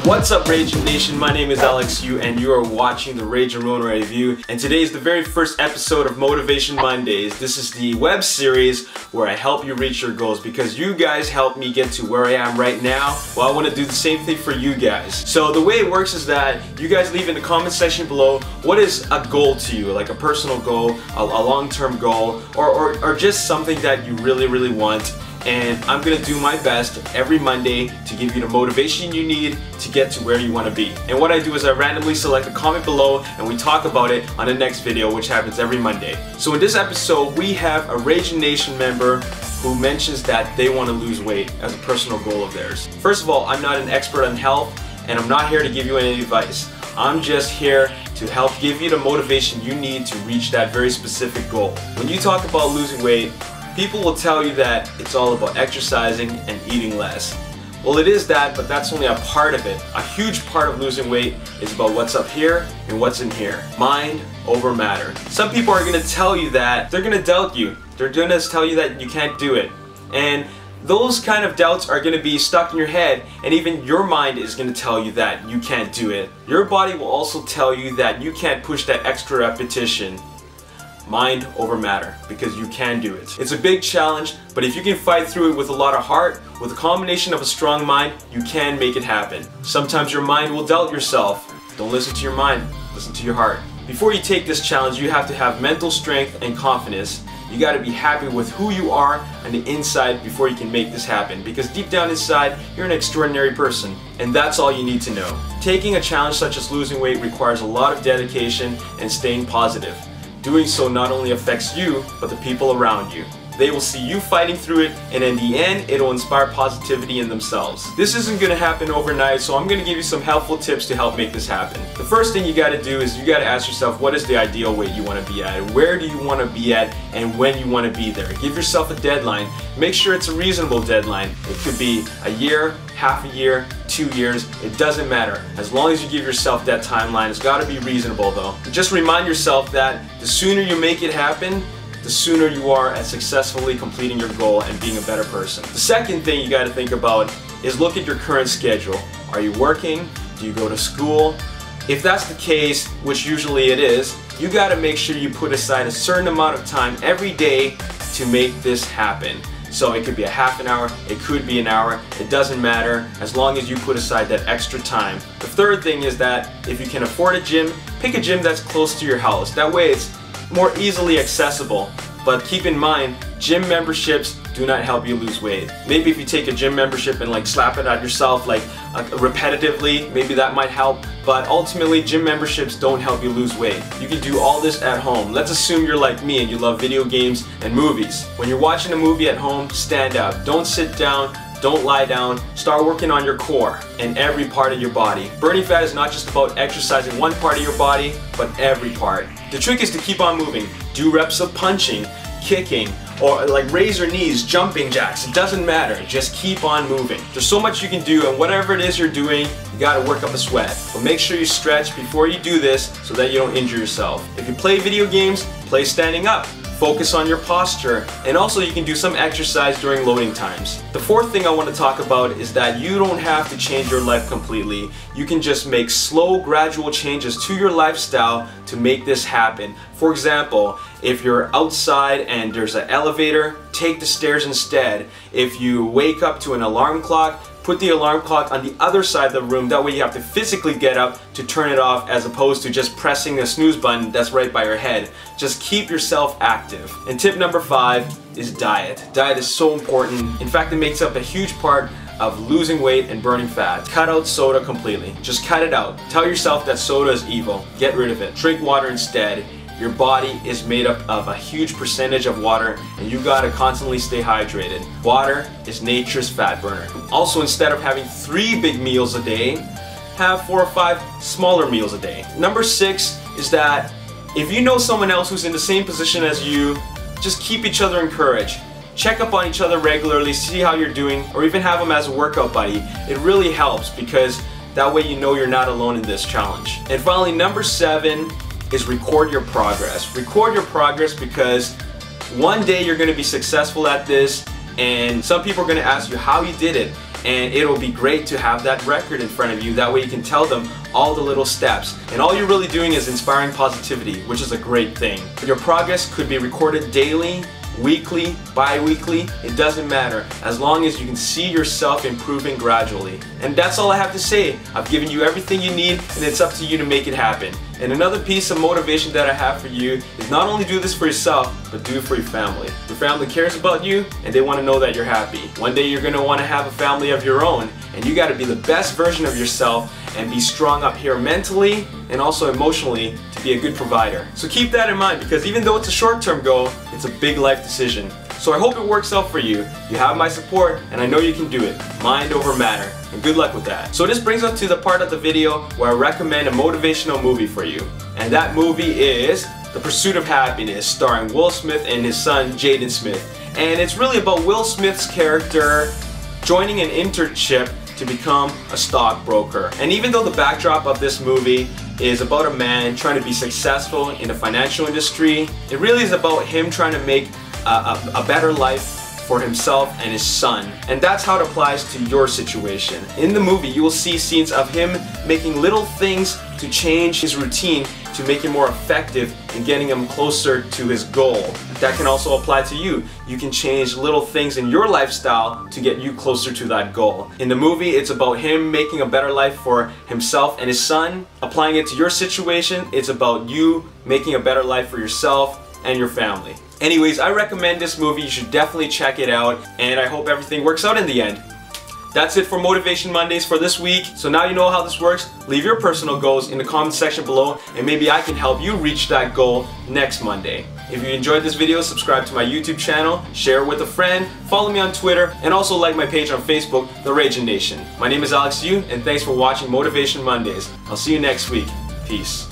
What's up, Ragin Nation? My name is Alex Yu and you are watching the Ragin Ronin review, and today is the very first episode of Motivation Mondays. This is the web series where I help you reach your goals because you guys helped me get to where I am right now. Well, I want to do the same thing for you guys. So the way it works is that you guys leave in the comment section below what is a goal to you, like a personal goal, a long-term goal, or just something that you really want. And I'm gonna do my best every Monday to give you the motivation you need to get to where you want to be. And what I do is I randomly select a comment below and we talk about it on the next video, which happens every Monday. So in this episode, we have a Ragin Nation member who mentions that they want to lose weight as a personal goal of theirs. First of all, I'm not an expert on health and I'm not here to give you any advice. I'm just here to help give you the motivation you need to reach that very specific goal. When you talk about losing weight, people will tell you that it's all about exercising and eating less. Well, it is that, but that's only a part of it. A huge part of losing weight is about what's up here and what's in here. Mind over matter. Some people are going to tell you that. They're going to doubt you. They're going to tell you that you can't do it. And those kind of doubts are going to be stuck in your head, and even your mind is going to tell you that you can't do it. Your body will also tell you that you can't push that extra repetition. Mind over matter, because you can do it. It's a big challenge, but if you can fight through it with a lot of heart, with a combination of a strong mind, you can make it happen. Sometimes your mind will doubt yourself. Don't listen to your mind, listen to your heart. Before you take this challenge, you have to have mental strength and confidence. You got to be happy with who you are on the inside before you can make this happen, because deep down inside, you're an extraordinary person, and that's all you need to know. Taking a challenge such as losing weight requires a lot of dedication and staying positive. Doing so not only affects you, but the people around you. They will see you fighting through it, and in the end, it'll inspire positivity in themselves. This isn't going to happen overnight, so I'm going to give you some helpful tips to help make this happen. The first thing you got to do is you got to ask yourself, what is the ideal weight you want to be at? Where do you want to be at, and when you want to be there? Give yourself a deadline. Make sure it's a reasonable deadline. It could be a year, half a year, 2 years, it doesn't matter. As long as you give yourself that timeline, it's got to be reasonable though. Just remind yourself that the sooner you make it happen, the sooner you are at successfully completing your goal and being a better person. The second thing you got to think about is look at your current schedule. Are you working? Do you go to school? If that's the case, which usually it is, you got to make sure you put aside a certain amount of time every day to make this happen. So it could be a half an hour, it could be an hour, it doesn't matter as long as you put aside that extra time. The third thing is that if you can afford a gym, pick a gym that's close to your house. That way it's more easily accessible. But keep in mind, gym memberships do not help you lose weight. Maybe if you take a gym membership and like slap it at yourself like repetitively, maybe that might help. But ultimately, gym memberships don't help you lose weight. You can do all this at home. Let's assume you're like me and you love video games and movies. When you're watching a movie at home, stand up. Don't sit down. Don't lie down. Start working on your core and every part of your body. Burning fat is not just about exercising one part of your body, but every part. The trick is to keep on moving. Do reps of punching, kicking, or like raise your knees, jumping jacks. It doesn't matter. Just keep on moving. There's so much you can do, and whatever it is you're doing, you gotta work up a sweat. But make sure you stretch before you do this so that you don't injure yourself. If you play video games, play standing up. Focus on your posture, and also you can do some exercise during loading times. The fourth thing I want to talk about is that you don't have to change your life completely. You can just make slow, gradual changes to your lifestyle to make this happen. For example, if you're outside and there's an elevator, take the stairs instead. If you wake up to an alarm clock, put the alarm clock on the other side of the room. That way you have to physically get up to turn it off as opposed to just pressing the snooze button that's right by your head. Just keep yourself active. And tip number 5 is diet. Diet is so important. In fact, it makes up a huge part of losing weight and burning fat. Cut out soda completely. Just cut it out. Tell yourself that soda is evil. Get rid of it. Drink water instead. Your body is made up of a huge percentage of water, and you gotta constantly stay hydrated. Water is nature's fat burner. Also, instead of having 3 big meals a day, have 4 or 5 smaller meals a day. Number 6 is that if you know someone else who's in the same position as you, just keep each other encouraged. Check up on each other regularly, see how you're doing, or even have them as a workout buddy. It really helps because that way you know you're not alone in this challenge. And finally, number 7 is record your progress. Record your progress because one day you're going to be successful at this, and some people are going to ask you how you did it. and it'll be great to have that record in front of you. That way you can tell them all the little steps. And all you're really doing is inspiring positivity, which is a great thing. Your progress could be recorded daily, weekly, bi-weekly, it doesn't matter, as long as you can see yourself improving gradually. And that's all I have to say. I've given you everything you need, and it's up to you to make it happen. And another piece of motivation that I have for you is not only do this for yourself, but do it for your family. Your family cares about you, and they want to know that you're happy. One day you're going to want to have a family of your own, and you got to be the best version of yourself and be strong up here mentally and also emotionally to be a good provider. So keep that in mind, because even though it's a short-term goal, it's a big life decision. So I hope it works out for you. You have my support, and I know you can do it. Mind over matter. And good luck with that. So this brings us to the part of the video where I recommend a motivational movie for you. And that movie is The Pursuit of Happiness, starring Will Smith and his son Jaden Smith. And it's really about Will Smith's character joining an internship to become a stockbroker. And even though the backdrop of this movie is about a man trying to be successful in the financial industry, it really is about him trying to make a better life for himself and his son. And that's how it applies to your situation. In the movie, you will see scenes of him making little things to change his routine to make him more effective in getting him closer to his goal. That can also apply to you. You can change little things in your lifestyle to get you closer to that goal. In the movie, it's about him making a better life for himself and his son. Applying it to your situation, it's about you making a better life for yourself and your family. Anyways, I recommend this movie. You should definitely check it out, and I hope everything works out in the end. That's it for Motivation Mondays for this week. So now you know how this works. Leave your personal goals in the comment section below, and maybe I can help you reach that goal next Monday. If you enjoyed this video, subscribe to my YouTube channel, share it with a friend, follow me on Twitter, and also like my page on Facebook, The Ragin Nation. My name is Alex Yu, and thanks for watching Motivation Mondays. I'll see you next week. Peace.